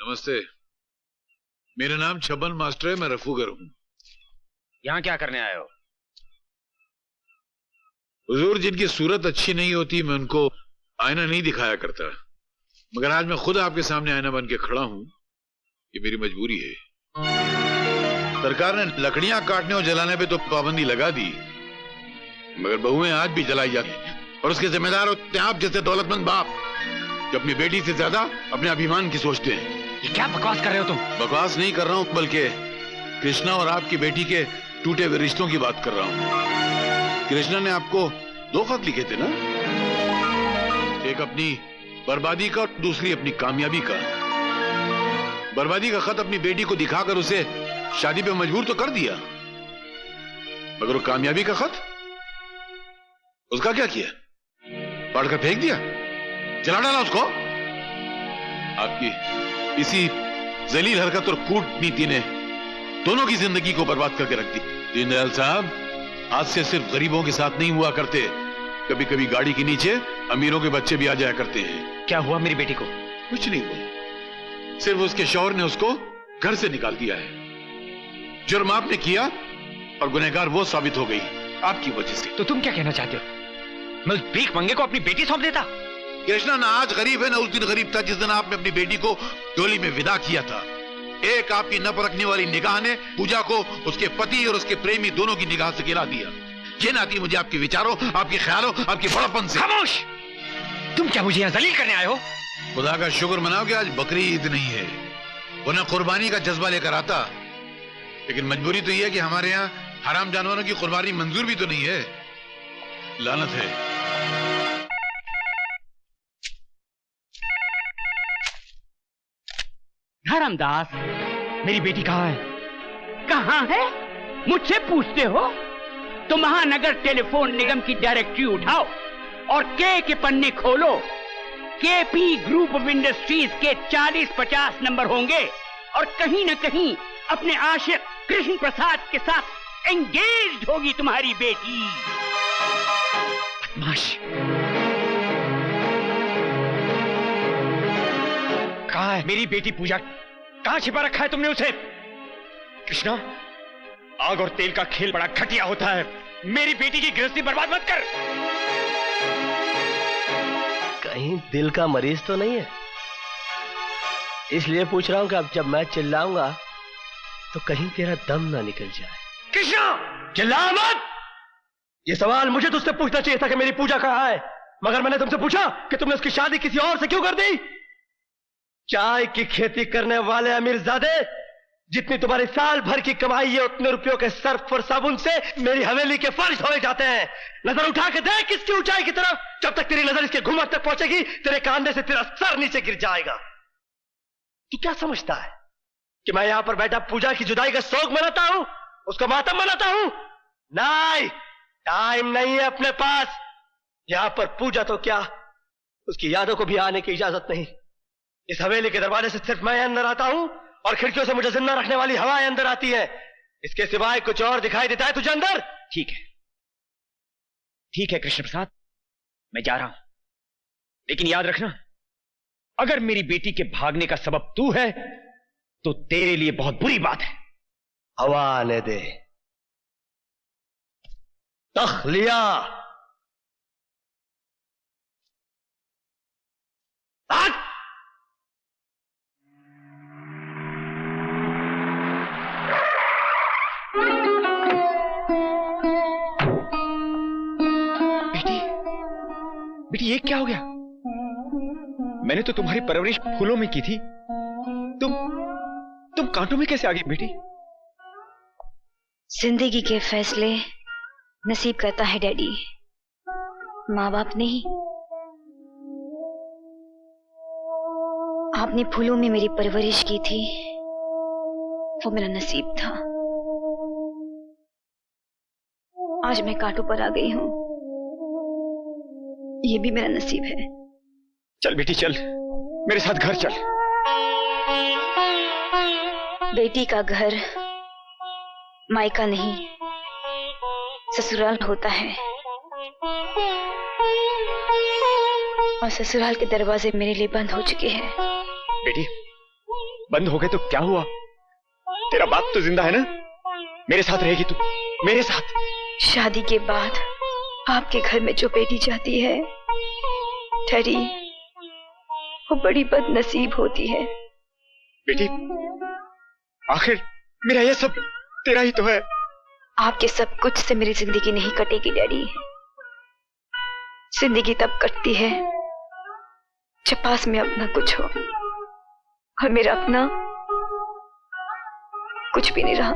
नमस्ते, मेरा नाम छबन मास्टर है, मैं रफूगर हूँ। यहाँ क्या करने आए हो? हुजूर, जिनकी सूरत अच्छी नहीं होती मैं उनको आईना नहीं दिखाया करता, मगर आज मैं खुद आपके सामने आईना बन के खड़ा हूँ। ये मेरी मजबूरी है। सरकार ने लकड़ियां काटने और जलाने पे तो पाबंदी लगा दी, मगर बहुएं आज भी जलाई जाती हैं और उसके जिम्मेदार होते हैं आप जैसे दौलतमंद बाप जो अपनी बेटी से ज्यादा अपने अभिमान की सोचते हैं। ये क्या बकवास कर रहे हो तुम? बकवास नहीं कर रहा हूँ, बल्कि कृष्णा और आपकी बेटी के टूटे हुए रिश्तों की बात कर रहा हूँ। कृष्णा ने आपको 2 खत लिखे थे ना, एक अपनी बर्बादी का और दूसरी अपनी कामयाबी का। बर्बादी का खत अपनी बेटी को दिखाकर उसे शादी पे मजबूर तो कर दिया, मगर वो कामयाबी का खत, उसका क्या किया? पढ़कर फेंक दिया, जला डाला उसको। आपकी इसी जलील हरकत और कूटनीति ने दोनों की जिंदगी को बर्बाद करके रख दी। दीनदयाल साहब, आज से सिर्फ गरीबों के साथ नहीं हुआ करते, कभी कभी गाड़ी के नीचे अमीरों के बच्चे भी आ जाया करते हैं। क्या हुआ मेरी बेटी को? कुछ नहीं हुआ, सिर्फ उसके शौहर ने उसको घर से निकाल दिया है। जुर्म आपने किया और गुनहगार वो साबित हो गई आपकी वजह से। तो तुम क्या कहना चाहते हो? मैं उस भीख मंगे को अपनी बेटी सौंप देता? कृष्णा ना आज गरीब है ना उस दिन गरीब था जिस दिन आपने अपनी बेटी को डोली में विदा किया था। एक आपकी न परखने वाली निगाह ने पूजा को उसके पति और उसके प्रेमी दोनों की निगाह से गिरा दिया। ये नाती मुझे आपके विचारों, आपके ख्यालों, आपके बड़प्पन से। खामोश! तुम क्या मुझे यहाँ जलील करने आए हो? खुदा का शुक्र मनाओ कि आज बकरी ईद नहीं है, वरना कुर्बानी का जज्बा लेकर आता। लेकिन मजबूरी तो यह है कि हमारे यहाँ हराम जानवरों की कुर्बानी मंजूर भी तो नहीं है। लानत है। धर्मदास, मेरी बेटी कहाँ है? कहाँ है मुझसे पूछते हो? तो महानगर टेलीफोन निगम की डायरेक्टरी उठाओ और के पन्ने खोलो। केपी ग्रुप ऑफ इंडस्ट्रीज के 40-50 नंबर होंगे और कहीं न कहीं अपने आशिक कृष्ण प्रसाद के साथ एंगेज्ड होगी तुम्हारी बेटी। बदमाश! कहाँ है मेरी बेटी पूजा? कहाँ छिपा रखा है तुमने उसे? कृष्णा, आग और तेल का खेल बड़ा घटिया होता है। मेरी बेटी की गृहस्थी बर्बाद मत कर। कहीं दिल का मरीज तो नहीं है? इसलिए पूछ रहा हूं कि अब जब मैं चिल्लाऊंगा तो कहीं तेरा दम ना निकल जाए। कृष्णा, चिल्ला मत! ये सवाल मुझे तुझसे पूछना चाहिए था कि मेरी पूजा कहाँ है, मगर मैंने तुमसे पूछा कि तुमने उसकी शादी किसी और से क्यों कर दी। चाय की खेती करने वाले अमीरजादे, जितनी तुम्हारी साल भर की कमाई है उतने रुपयों के सर्फ और साबुन से मेरी हवेली के फर्श धोए जाते हैं। नजर उठा के देख इसकी ऊंचाई की तरफ, जब तक तेरी नजर इसके घुमट तक पहुंचेगी तेरे कांधे से तेरा सर नीचे गिर जाएगा। तू क्या समझता है कि मैं यहां पर बैठा पूजा की जुदाई का शोक मनाता हूं, उसका मातम मनाता हूं? नहीं, टाइम नहीं है अपने पास। यहां पर पूजा तो क्या, उसकी यादों को भी आने की इजाजत नहीं। इस हवेली के दरवाजे से सिर्फ मैं अंदर आता हूं और खिड़कियों से मुझे जिंदा रखने वाली हवाएं अंदर आती है। इसके सिवाय कुछ और दिखाई देता है तुझे अंदर? ठीक है, ठीक है कृष्ण प्रसाद, मैं जा रहा हूं, लेकिन याद रखना, अगर मेरी बेटी के भागने का सबब तू है तो तेरे लिए बहुत बुरी बात है। हवा आने दे। तखलिया। बेटी, ये क्या हो गया? मैंने तो तुम्हारी परवरिश फूलों में की थी, तुम कांटों में कैसे आ गई बेटी? जिंदगी के फैसले नसीब करता है डैडी, माँ बाप नहीं। आपने फूलों में मेरी परवरिश की थी, वो मेरा नसीब था। आज मैं कांटों पर आ गई हूं, ये भी मेरा नसीब है। चल बेटी चल, मेरे साथ घर चल। बेटी का घर मायका नहीं ससुराल होता है, और ससुराल के दरवाजे मेरे लिए बंद हो चुके हैं। बेटी, बंद हो गए तो क्या हुआ? तेरा बाप तो जिंदा है ना? मेरे साथ रहेगी तू, मेरे साथ। शादी के बाद आपके घर में जो बेटी जाती है डैडी, वो बड़ी बदनसीब होती है। बेटी, आखिर मेरा ये सब तेरा ही तो है। आपके सब कुछ से मेरी जिंदगी नहीं कटेगी डैडी। जिंदगी तब कटती है जब पास में अपना कुछ हो, और मेरा अपना कुछ भी नहीं रहा।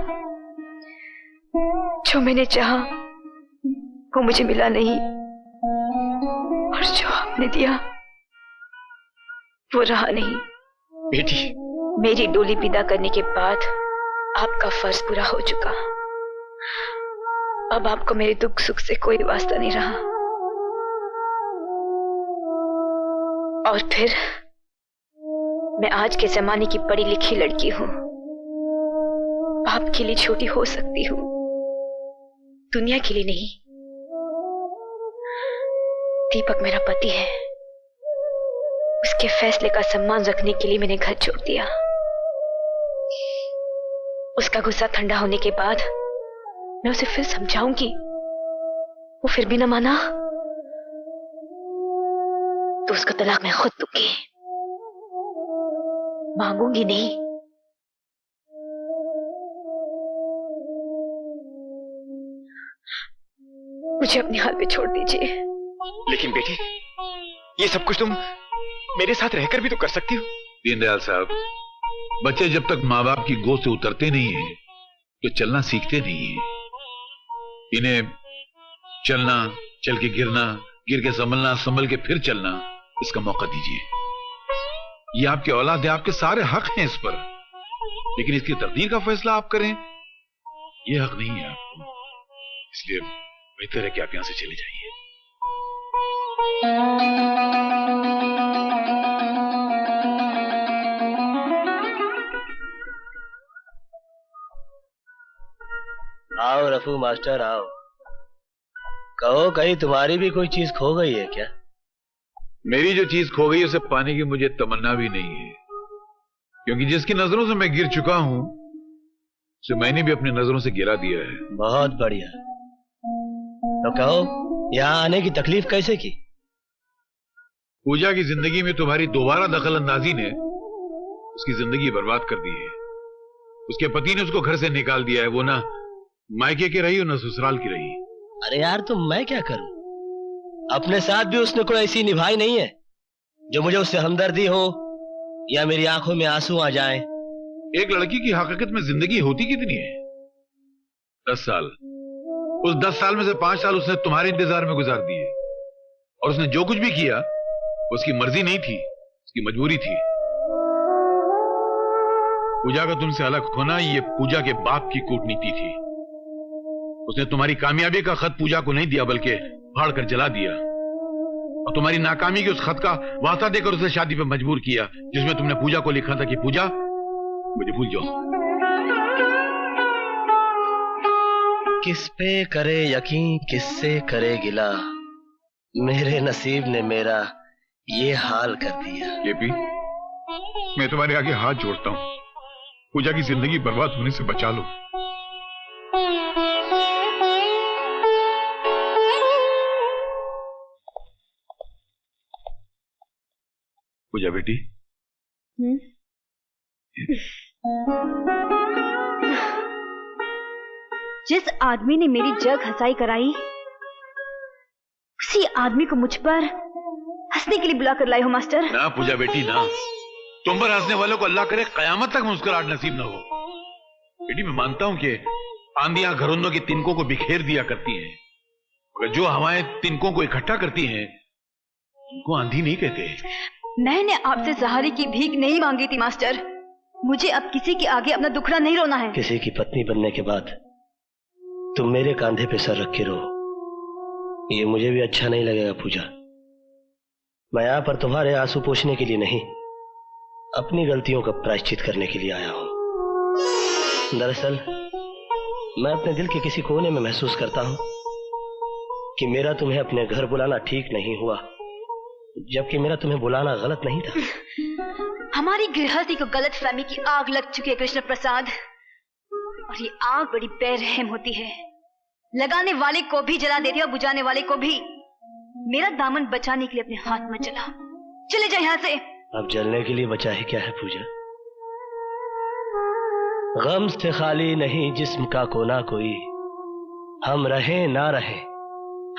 जो मैंने चाहा वो मुझे मिला नहीं, और जो आपने दिया वो रहा नहीं। बेटी, मेरी डोली विदा करने के बाद आपका फर्ज पूरा हो चुका। अब आपको मेरे दुख सुख से कोई वास्ता नहीं रहा। और फिर मैं आज के जमाने की पढ़ी लिखी लड़की हूं, आपके लिए छोटी हो सकती हूं, दुनिया के लिए नहीं। दीपक मेरा पति है, उसके फैसले का सम्मान रखने के लिए मैंने घर छोड़ दिया। उसका गुस्सा ठंडा होने के बाद मैं उसे फिर समझाऊंगी, वो फिर भी न माना तो उसका तलाक मैं खुद दूंगी, मांगूंगी नहीं। मुझे अपने हाल पे छोड़ दीजिए। लेकिन बेटी, ये सब कुछ तुम मेरे साथ रहकर भी तो कर सकती हो। दीनदयाल साहब, बच्चे जब तक माँ बाप की गोद से उतरते नहीं है तो चलना सीखते नहीं है। इन्हें चलना, चल के गिरना, गिर के संभलना, संभल के फिर चलना, इसका मौका दीजिए। ये आपके औलाद है, आपके सारे हक हैं इस पर, लेकिन इसकी तकदीर का फैसला आप करें, ये हक नहीं है आपको। इसलिए बेहतर है कि आप यहां से चले जाइए। आओ रफू मास्टर, आओ। कहो, कहीं तुम्हारी भी कोई चीज खो गई है क्या? मेरी जो चीज खो गई उसे पाने की मुझे तमन्ना भी नहीं है, क्योंकि जिसकी नजरों से मैं गिर चुका हूं उसे मैंने भी अपनी नजरों से गिरा दिया है। बहुत बढ़िया। तो कहो, यहाँ आने की तकलीफ कैसे की? पूजा की जिंदगी में तुम्हारी दोबारा दखल अंदाजी ने उसकी जिंदगी बर्बाद कर दी है। उसके पति ने उसको घर से निकाल दिया है। वो ना मायके की रही और ना ससुराल की रही। अरे यार, तो मैं क्या करूं? अपने साथ भी उसने कोई ऐसी निभाई नहीं है जो मुझे उससे हमदर्दी हो या मेरी आंखों में आंसू आ जाएं। एक लड़की की हकीकत में जिंदगी होती कितनी है? 10 साल। उस 10 साल में से 5 साल उसने तुम्हारे इंतजार में गुजार दिए, और उसने जो कुछ भी किया उसकी मर्जी नहीं थी, उसकी मजबूरी थी। पूजा का तुमसे अलग होना ये पूजा के बाप की कूटनीति थी। उसने तुम्हारी कामयाबी का खत पूजा को नहीं दिया, बल्कि फाड़ कर जला दिया, और तुम्हारी नाकामी के उस खत का वास्ता देकर उसे शादी पे मजबूर किया, जिसमें तुमने पूजा को लिखा था कि पूजा, मुझे भूल जाओ। किस पे करे यकीन, किससे करे गिला, मेरे नसीब ने मेरा ये हाल कर दिया। केपी, मैं तुम्हारे आगे हाथ जोड़ता हूं, पूजा की जिंदगी बर्बाद होने से बचा लो। पूजा बेटी, जिस आदमी ने मेरी जग हंसाई कराई, उसी आदमी को मुझ पर हंसने के लिए बुला कर लाई हो मास्टर। ना पूजा बेटी ना, तुम पर हंसने वालों को अल्लाह करे कयामत तक मुस्कुराहट नसीब न हो। बेटी, मैं मानता हूं कि आंधियां घरौंदों के तिनकों को बिखेर दिया करती हैं, मगर जो हवाएं तिनकों को इकट्ठा करती हैं उनको आंधी नहीं कहते। मैंने आपसे सहारे की भीख नहीं मांगी थी मास्टर। मुझे अब किसी के आगे अपना दुखड़ा नहीं रोना है। किसी की पत्नी बनने के बाद तुम मेरे कांधे पे सर रख के रो, ये मुझे भी अच्छा नहीं लगेगा पूजा। मैं यहाँ पर तुम्हारे आंसू पोंछने के लिए नहीं, अपनी गलतियों का प्रायश्चित करने के लिए आया हूं। दरअसल मैं अपने दिल के किसी कोने में महसूस करता हूं कि मेरा तुम्हें अपने घर बुलाना ठीक नहीं हुआ, जबकि मेरा तुम्हें बुलाना गलत नहीं था। हमारी गृहस्थी को गलत फहमी की आग लग चुकी है कृष्ण प्रसाद, और ये आग बड़ी बेरहम होती है। लगाने वाले को भी जला देती है और बुझाने वाले को भी। मेरा दामन बचाने के लिए अपने हाथ मत जला, चले जाए यहाँ से। अब जलने के लिए बचा है क्या है पूजा? गम से खाली नहीं जिस्म का कोना कोई, हम रहे ना रहे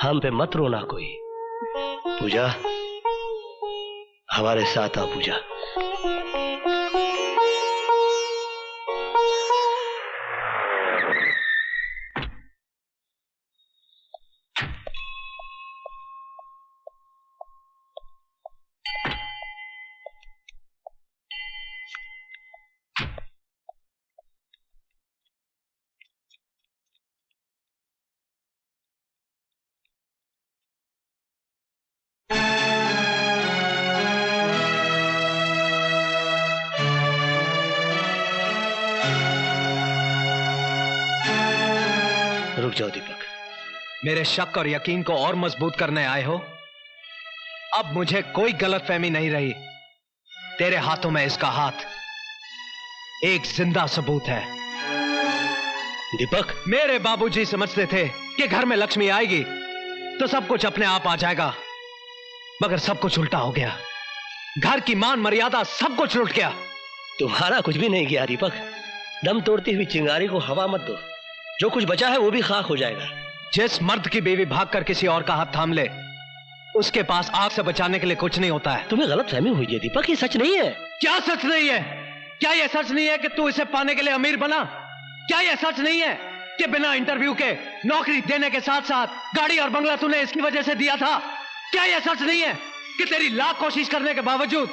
हम पे मत रोना कोई। पूजा हमारे साथ आ पूजा। रुक जाओ दीपक, मेरे शक और यकीन को और मजबूत करने आए हो? अब मुझे कोई गलतफहमी नहीं रही। तेरे हाथों में इसका हाथ एक जिंदा सबूत है। दीपक, मेरे बाबूजी समझते थे कि घर में लक्ष्मी आएगी तो सब कुछ अपने आप आ जाएगा, मगर सब कुछ उल्टा हो गया। घर की मान मर्यादा सब कुछ लुट गया। तुम्हारा कुछ भी नहीं गया दीपक। दम तोड़ती हुई चिंगारी को हवा मत दो, जो कुछ बचा है वो भी खाक हो जाएगा। जिस मर्द की बीवी भागकर किसी और का हाथ थाम ले, उसके पास आग से बचाने के लिए कुछ नहीं होता है। तुम्हें गलतफहमी हुई है दीपक, ये सच नहीं है। क्या सच नहीं है? क्या यह सच नहीं है कि तू इसे पाने के लिए अमीर बना? क्या यह सच नहीं है कि बिना इंटरव्यू के नौकरी देने के साथ साथ गाड़ी और बंगला तूने इसकी वजह से दिया था? क्या यह सच नहीं है कि तेरी लाख कोशिश करने के बावजूद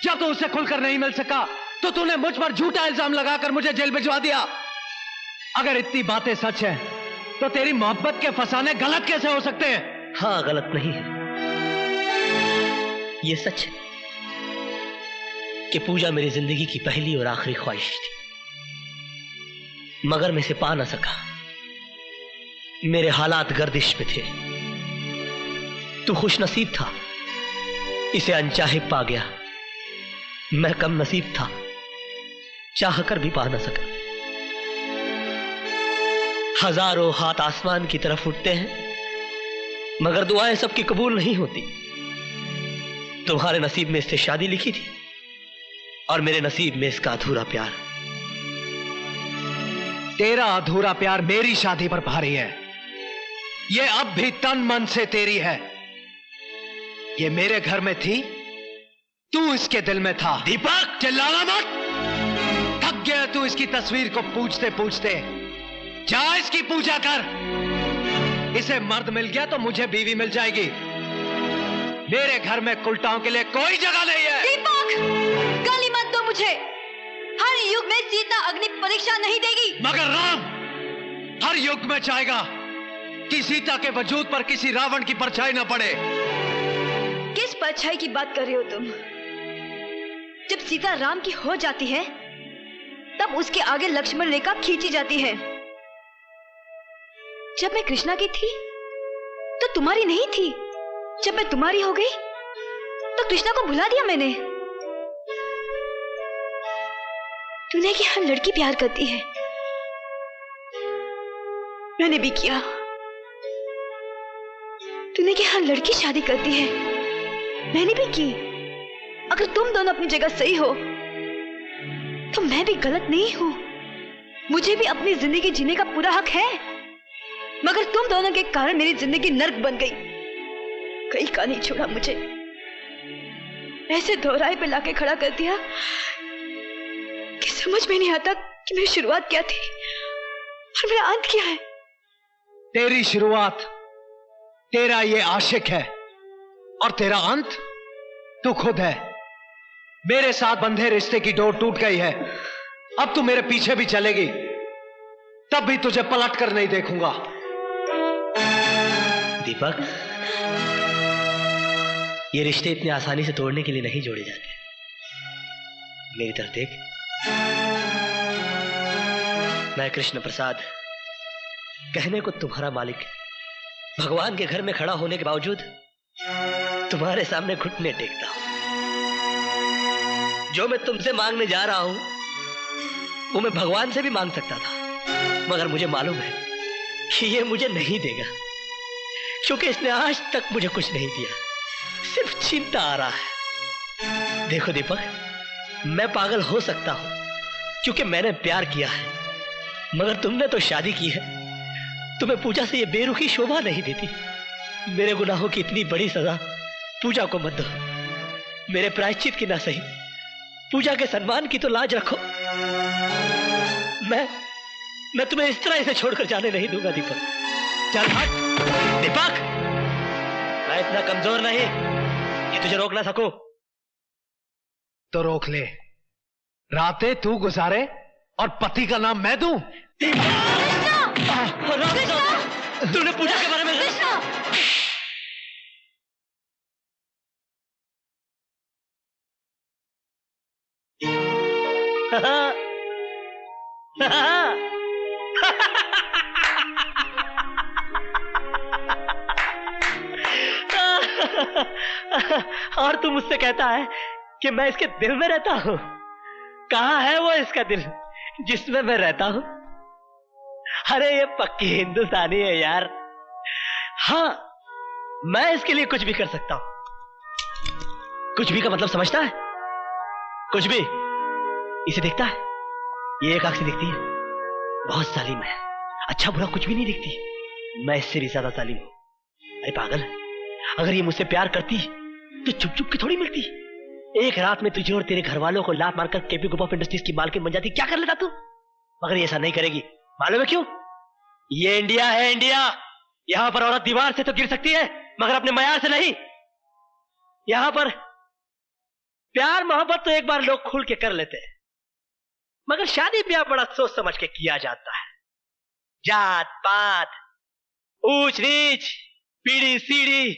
जब तू उससे खुलकर नहीं मिल सका तो तूने मुझ पर झूठा इल्जाम लगाकर मुझे जेल भिजवा दिया? अगर इतनी बातें सच हैं, तो तेरी मोहब्बत के फसाने गलत कैसे हो सकते हैं? हाँ, गलत नहीं है। ये सच है कि पूजा मेरी जिंदगी की पहली और आखिरी ख्वाहिश थी, मगर मैं इसे पा ना सका। मेरे हालात गर्दिश में थे। तू खुशनसीब था, इसे अनचाहे पा गया। मैं कम नसीब था, चाह कर भी पा ना सका। हजारों हाथ आसमान की तरफ उठते हैं, मगर दुआएं सबकी कबूल नहीं होती। तुम्हारे नसीब में इससे शादी लिखी थी और मेरे नसीब में इसका अधूरा प्यार। तेरा अधूरा प्यार मेरी शादी पर भारी है। ये अब भी तन मन से तेरी है। ये मेरे घर में थी, तू इसके दिल में था। दीपक, चिल्लाना मत। थक गया तू इसकी तस्वीर को पूछते पूछते। जा इसकी पूजा कर। इसे मर्द मिल गया तो मुझे बीवी मिल जाएगी। मेरे घर में कुलटाओं के लिए कोई जगह नहीं है। दीपक, गाली मत दो मुझे। हर युग में सीता अग्नि परीक्षा नहीं देगी, मगर राम हर युग में चाहेगा कि सीता के वजूद पर किसी रावण की परछाई न पड़े। किस परछाई की बात कर रहे हो तुम? जब सीता राम की हो जाती है तब उसके आगे लक्ष्मण रेखा खींची जाती है। जब मैं कृष्णा की थी तो तुम्हारी नहीं थी। जब मैं तुम्हारी हो गई तो कृष्णा को भुला दिया मैंने। तूने कि हर लड़की प्यार करती है, मैंने भी किया। तूने कि हर लड़की शादी करती है, मैंने भी की। अगर तुम दोनों अपनी जगह सही हो तो मैं भी गलत नहीं हूं। मुझे भी अपनी जिंदगी जीने का पूरा हक है, मगर तुम दोनों के कारण मेरी जिंदगी नर्क बन गई। कहीं का नहीं छोड़ा मुझे, ऐसे दोहराए पे लाके खड़ा कर दिया कि समझ में नहीं आता कि मेरी शुरुआत क्या थी और मेरा अंत क्या है। तेरी शुरुआत तेरा ये आशिक है और तेरा अंत तू खुद है। मेरे साथ बंधे रिश्ते की डोर टूट गई है। अब तू मेरे पीछे भी चलेगी तब भी तुझे पलट कर नहीं देखूंगा। दीपक, ये रिश्ते इतने आसानी से तोड़ने के लिए नहीं जोड़े जाते। मेरी तरफ देख। मैं कृष्ण प्रसाद, कहने को तुम्हारा मालिक, भगवान के घर में खड़ा होने के बावजूद तुम्हारे सामने घुटने टेकता हूं। जो मैं तुमसे मांगने जा रहा हूं वो मैं भगवान से भी मांग सकता था, मगर मुझे मालूम है कि ये मुझे नहीं देगा, क्योंकि इसने आज तक मुझे कुछ नहीं दिया, सिर्फ चिंता आ रहा है। देखो दीपक, मैं पागल हो सकता हूं क्योंकि मैंने प्यार किया है, मगर तुमने तो शादी की है। तुम्हें पूजा से ये बेरुखी शोभा नहीं देती। मेरे गुनाहों की इतनी बड़ी सजा पूजा को मत दो। मेरे प्रायश्चित की ना सही, पूजा के सम्मान की तो लाज रखो। मैं तुम्हें इस तरह इसे छोड़कर जाने नहीं दूंगा दीपक। चल हट दीपक, मैं इतना कमजोर नहीं कि तुझे रोक ना सकूं। तो रोक ले, रातें तू गुजारे और पति का नाम मैं दूं। तूने पूजा के बारे में और तू मुझसे कहता है कि मैं इसके दिल में रहता हूं। कहां है वो इसका दिल जिसमें मैं रहता हूं? अरे ये पक्की हिंदुस्तानी है यार। हाँ, मैं इसके लिए कुछ भी कर सकता हूं। कुछ भी का मतलब समझता है? कुछ भी इसे देखता है, ये एक आंख से दिखती है, बहुत जालिम है, अच्छा बुरा कुछ भी नहीं दिखती। मैं इससे भी ज्यादा जालिम हूं। अरे पागल, अगर ये मुझसे प्यार करती तो चुप चुप के थोड़ी मिलती। एक रात में तुझे और तेरे घर वालों को लात मारकर केपी ग्रुप ऑफ इंडस्ट्रीज की मालकिन बन जाती, क्या कर लेता तू? मगर ये ऐसा नहीं करेगी। मालूम है क्यों? ये इंडिया है, इंडिया। यहां पर औरत दीवार से तो गिर सकती है, मगर अपने मयार से नहीं। यहां पर प्यार मोहब्बत तो एक बार लोग खुल के कर लेते हैं, मगर शादी ब्याह बड़ा सोच समझ के किया जाता है। जात पात, ऊंच नीच, पीढ़ी सीढ़ी,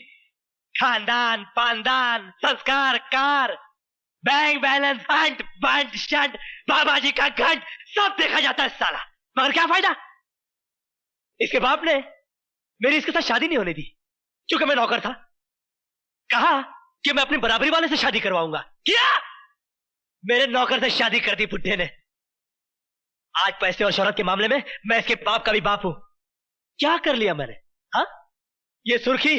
खानदान पानदान, संस्कार कार, बैंक बैलेंस, हंट बंट शंट, बाबा जी का घंट, सब देखा जाता है साला। मगर क्या फायदा? इसके बाप ने मेरी इसके साथ शादी नहीं होने दी, क्योंकि मैं नौकर था। कहा कि मैं अपनी बराबरी वाले से शादी करवाऊंगा, किया। मेरे नौकर से शादी कर दी बुड्ढे ने। आज पैसे और शोहरत के मामले में मैं इसके बाप का भी बाप हूं। क्या कर लिया मैंने? हाँ, ये सुर्खी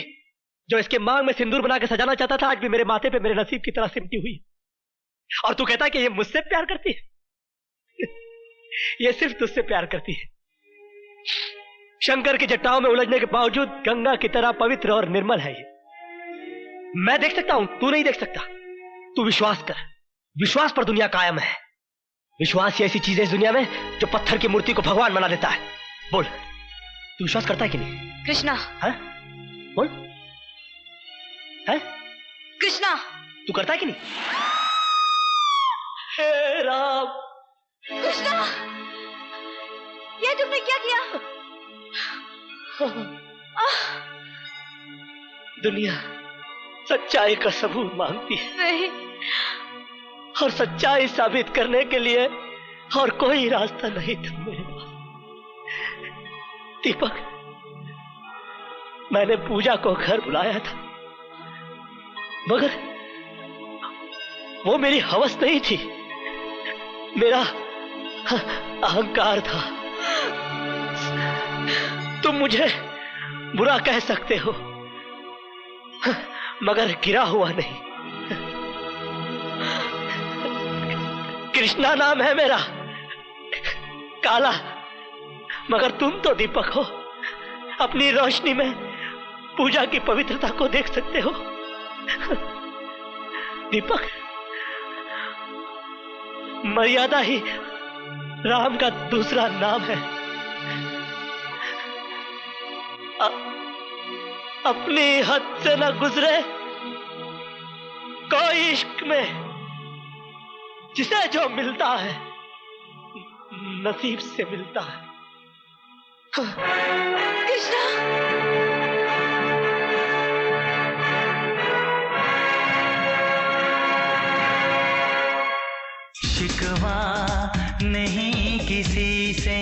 जो इसके मांग में सिंदूर बना के सजाना चाहता था, आज भी मेरे माथे पे मेरे नसीब की तरह सिमटी हुई। और तू कहता है कि ये मुझसे प्यार करती है? ये सिर्फ तुझसे प्यार करती है। शंकर की जटाओं में उलझने के बावजूद गंगा की तरह पवित्र और निर्मल है ये। मैं देख सकता हूं, तू नहीं देख सकता। तू विश्वास कर, विश्वास पर दुनिया कायम है। विश्वास ही ऐसी चीज है इस दुनिया में जो पत्थर की मूर्ति को भगवान बना देता है। बोल, तू विश्वास करता है कि नहीं? कृष्णा। है? बोल, है? कृष्णा, तू करता है कि नहीं? हे राम। कृष्णा, ये तुमने क्या किया? दुनिया सच्चाई का सबूत मांगती है। नहीं। और सच्चाई साबित करने के लिए और कोई रास्ता नहीं था मेरे पास। दीपक, मैंने पूजा को घर बुलाया था, मगर वो मेरी हवस नहीं थी, मेरा अहंकार था। तुम मुझे बुरा कह सकते हो, मगर गिरा हुआ नहीं। कृष्णा नाम है मेरा, काला, मगर तुम तो दीपक हो। अपनी रोशनी में पूजा की पवित्रता को देख सकते हो। दीपक, मर्यादा ही राम का दूसरा नाम है। अपनी हद से न गुजरे कोई इश्क में, जिसे जो मिलता है नसीब से मिलता है। कृष्णा, शिकवा नहीं किसी से